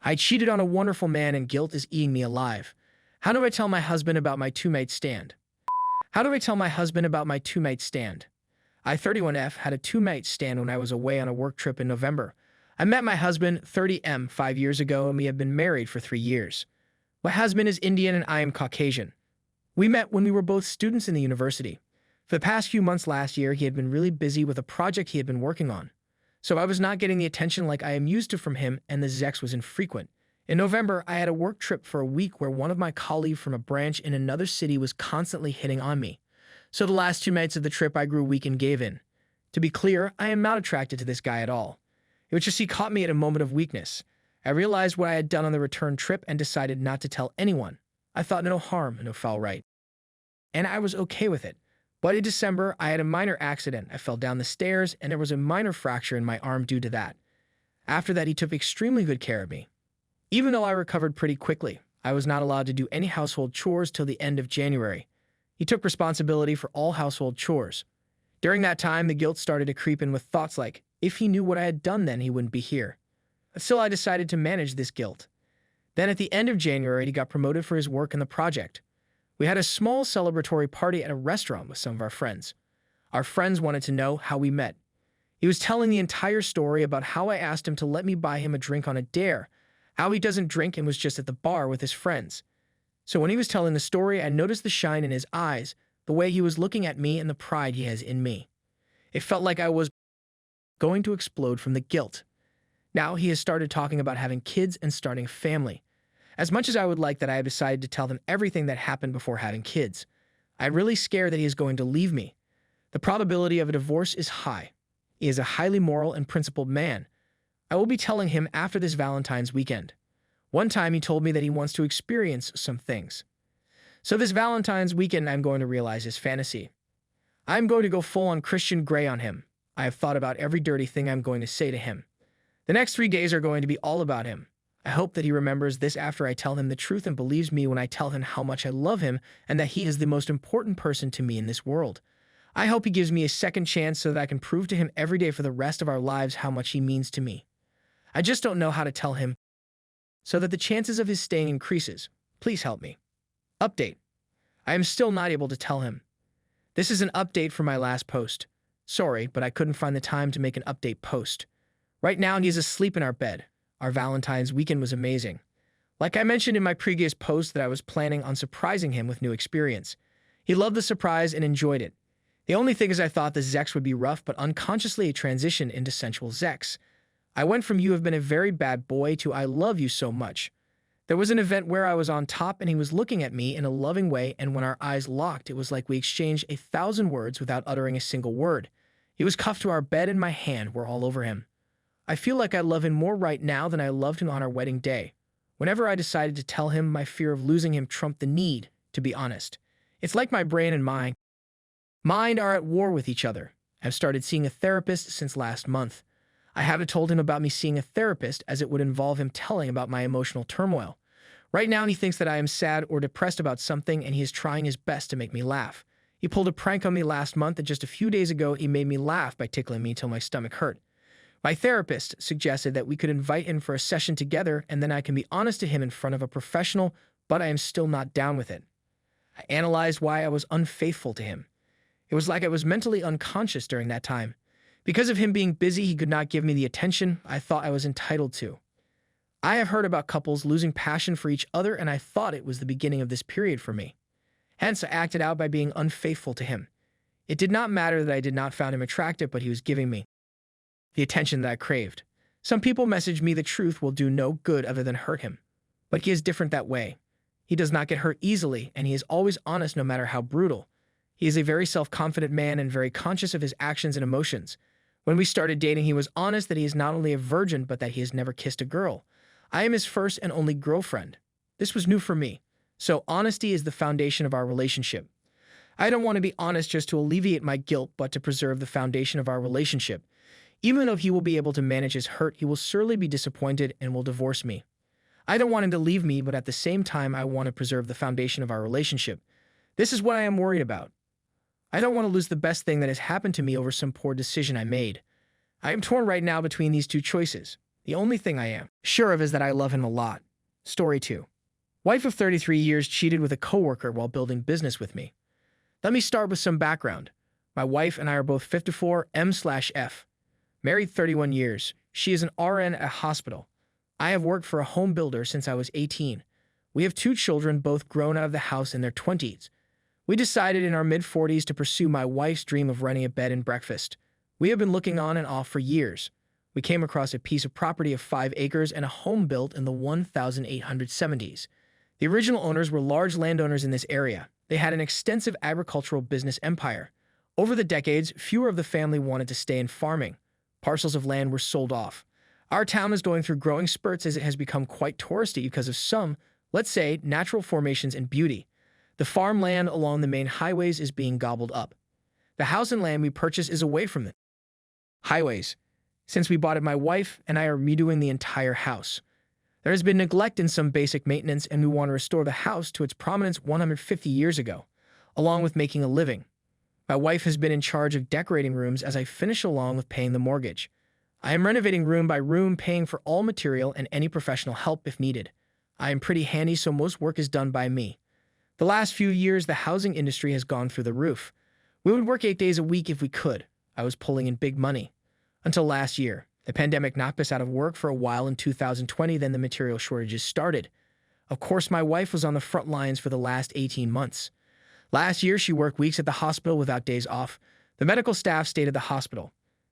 I cheated on a wonderful man and guilt is eating me alive. How do I tell my husband about my two-mate stand? How do I tell my husband about my two-mate stand? I, 31F, had a two-mate stand when I was away on a work trip in November. I met my husband, 30M, 5 years ago, and we have been married for 3 years. My husband is Indian and I am Caucasian. We met when we were both students in the university. For the past few months last year, he had been really busy with a project he had been working on. So I was not getting the attention like I am used to from him, and the sex was infrequent. In November, I had a work trip for a week where one of my colleagues from a branch in another city was constantly hitting on me. So the last 2 nights of the trip, I grew weak and gave in. To be clear, I am not attracted to this guy at all. It was just he caught me at a moment of weakness. I realized what I had done on the return trip and decided not to tell anyone. I thought no harm, no foul right. And I was okay with it. But in December, I had a minor accident. I fell down the stairs, and there was a minor fracture in my arm due to that. After that, he took extremely good care of me. Even though I recovered pretty quickly, I was not allowed to do any household chores till the end of January. He took responsibility for all household chores. During that time, the guilt started to creep in with thoughts like, if he knew what I had done then, he wouldn't be here. Still, I decided to manage this guilt. Then at the end of January, he got promoted for his work in the project. We had a small celebratory party at a restaurant with some of our friends. Our friends wanted to know how we met. He was telling the entire story about how I asked him to let me buy him a drink on a dare, how he doesn't drink and was just at the bar with his friends. So when he was telling the story, I noticed the shine in his eyes, the way he was looking at me and the pride he has in me. It felt like I was going to explode from the guilt. Now he has started talking about having kids and starting a family. As much as I would like that, I have decided to tell them everything that happened before having kids. I'm really scared that he is going to leave me. The probability of a divorce is high. He is a highly moral and principled man. I will be telling him after this Valentine's weekend. One time he told me that he wants to experience some things. So this Valentine's weekend, I'm going to realize his fantasy. I'm going to go full on Christian Grey on him. I have thought about every dirty thing I'm going to say to him. The next 3 days are going to be all about him. I hope that he remembers this after I tell him the truth and believes me when I tell him how much I love him and that he is the most important person to me in this world. I hope he gives me a second chance so that I can prove to him every day for the rest of our lives how much he means to me. I just don't know how to tell him so that the chances of his staying increases. Please help me. Update. I am still not able to tell him. This is an update from my last post. Sorry, but I couldn't find the time to make an update post. Right now, he is asleep in our bed. Our Valentine's weekend was amazing. Like I mentioned in my previous post that I was planning on surprising him with new experience. He loved the surprise and enjoyed it. The only thing is I thought the sex would be rough, but unconsciously it transitioned into sensual sex. I went from you have been a very bad boy to I love you so much. There was an event where I was on top and he was looking at me in a loving way, and when our eyes locked, it was like we exchanged 1,000 words without uttering a single word. He was cuffed to our bed and my hand were all over him. I feel like I love him more right now than I loved him on our wedding day. Whenever I decided to tell him, my fear of losing him trumped the need to be honest. It's like my brain and mind are at war with each other. I've started seeing a therapist since last month. I haven't told him about me seeing a therapist as it would involve him telling about my emotional turmoil. Right now he thinks that I am sad or depressed about something and he is trying his best to make me laugh. He pulled a prank on me last month and just a few days ago he made me laugh by tickling me till my stomach hurt. My therapist suggested that we could invite him for a session together and then I can be honest to him in front of a professional, but I am still not down with it. I analyzed why I was unfaithful to him. It was like I was mentally unconscious during that time. Because of him being busy, he could not give me the attention I thought I was entitled to. I have heard about couples losing passion for each other, and I thought it was the beginning of this period for me. Hence, I acted out by being unfaithful to him. It did not matter that I did not find him attractive, but he was giving me the attention that I craved. Some people message me the truth will do no good other than hurt him. But he is different that way. He does not get hurt easily, and he is always honest no matter how brutal. He is a very self-confident man and very conscious of his actions and emotions. When we started dating, he was honest that he is not only a virgin, but that he has never kissed a girl. I am his first and only girlfriend. This was new for me. So honesty is the foundation of our relationship. I don't want to be honest just to alleviate my guilt, but to preserve the foundation of our relationship. Even though he will be able to manage his hurt, he will surely be disappointed and will divorce me. I don't want him to leave me, but at the same time, I want to preserve the foundation of our relationship. This is what I am worried about. I don't want to lose the best thing that has happened to me over some poor decision I made. I am torn right now between these two choices. The only thing I am sure of is that I love him a lot. Story 2. Wife of 33 years cheated with a coworker while building business with me. Let me start with some background. My wife and I are both 54 M/F. Married 31 years. She is an RN at a hospital. I have worked for a home builder since I was 18. We have 2 children, both grown out of the house in their 20s. We decided in our mid-40s to pursue my wife's dream of renting a bed and breakfast. We have been looking on and off for years. We came across a piece of property of 5 acres and a home built in the 1870s. The original owners were large landowners in this area. They had an extensive agricultural business empire. Over the decades, fewer of the family wanted to stay in farming. Parcels of land were sold off. Our town is going through growing spurts as it has become quite touristy because of some, let's say, natural formations and beauty. The farmland along the main highways is being gobbled up. The house and land we purchase is away from the highways. Since we bought it, my wife and I are redoing the entire house. There has been neglect in some basic maintenance, and we want to restore the house to its prominence 150 years ago, along with making a living. My wife has been in charge of decorating rooms as I finish along with paying the mortgage. I am renovating room by room, paying for all material and any professional help if needed. I am pretty handy, so most work is done by me. The last few years, the housing industry has gone through the roof. We would work 8 days a week if we could. I was pulling in big money. Until last year, the pandemic knocked us out of work for a while in 2020, then the material shortages started. Of course, my wife was on the front lines for the last 18 months. Last year, she worked weeks at the hospital without days off. The medical staff stayed at the hospital.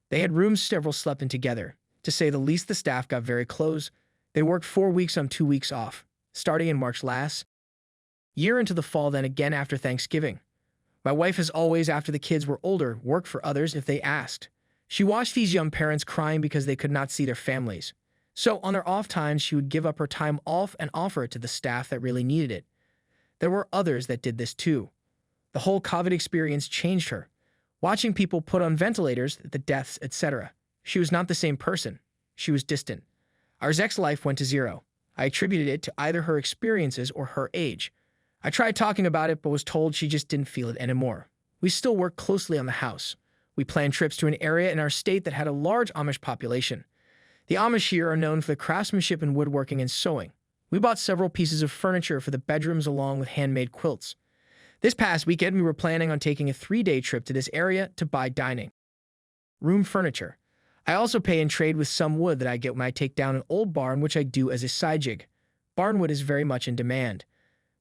They had rooms several slept in together. To say the least, the staff got very close. They worked 4 weeks on 2 weeks off, starting in March last year into the fall, then again after Thanksgiving. My wife has always, after the kids were older, worked for others if they asked. She watched these young parents crying because they could not see their families. So on their off times, she would give up her time off and offer it to the staff that really needed it. There were others that did this too. The whole COVID experience changed her. Watching people put on ventilators, the deaths, etc. She was not the same person. She was distant. Our sex life went to zero. I attributed it to either her experiences or her age. I tried talking about it, but was told she just didn't feel it anymore. We still work closely on the house. We planned trips to an area in our state that had a large Amish population. The Amish here are known for the craftsmanship in woodworking and sewing. We bought several pieces of furniture for the bedrooms along with handmade quilts. This past weekend, we were planning on taking a 3-day trip to this area to buy dining room furniture. I also pay and trade with some wood that I get when I take down an old barn, which I do as a side jig. Barnwood is very much in demand.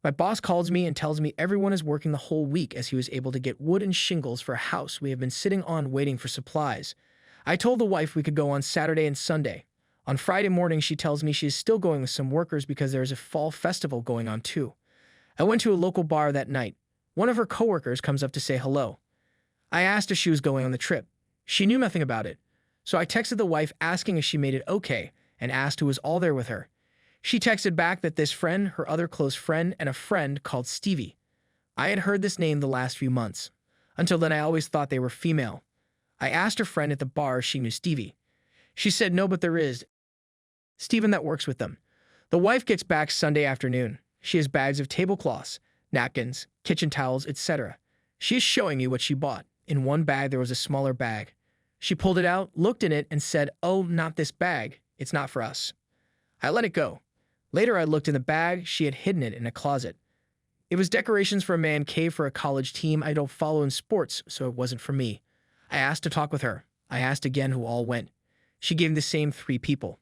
My boss calls me and tells me everyone is working the whole week as he was able to get wood and shingles for a house we have been sitting on waiting for supplies. I told the wife we could go on Saturday and Sunday. On Friday morning, she tells me she is still going with some workers because there is a fall festival going on too. I went to a local bar that night. One of her coworkers comes up to say hello. I asked if she was going on the trip. She knew nothing about it. So I texted the wife asking if she made it okay and asked who was all there with her. She texted back that this friend, her other close friend, and a friend called Stevie. I had heard this name the last few months. Until then, I always thought they were female. I asked her friend at the bar if she knew Stevie. She said no, but there is Steven that works with them. The wife gets back Sunday afternoon. She has bags of tablecloths, napkins, kitchen towels, etc. She is showing me what she bought. In one bag, there was a smaller bag. She pulled it out, looked in it, and said, "Oh, not this bag. It's not for us." I let it go. Later, I looked in the bag. She had hidden it in a closet. It was decorations for a man cave for a college team I don't follow in sports, so it wasn't for me. I asked to talk with her. I asked again who all went. She gave me the same 3 people.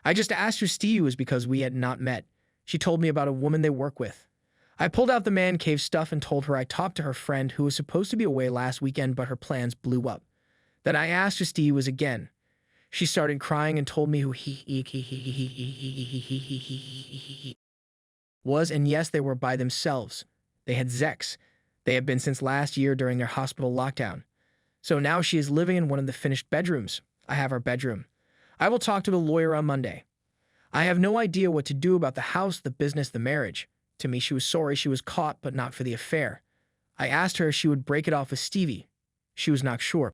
I just asked who Stevie was because we had not met. She told me about a woman they work with. I pulled out the man cave stuff and told her I talked to her friend who was supposed to be away last weekend, but her plans blew up. Then I asked who Stevie was again. She started crying and told me who he was, and yes, they were by themselves. They had sex. They had been since last year during their hospital lockdown. So now she is living in one of the finished bedrooms. I have our bedroom. I will talk to the lawyer on Monday. I have no idea what to do about the house, the business, the marriage. To me, she was sorry she was caught, but not for the affair. I asked her if she would break it off with Stevie. She was not sure.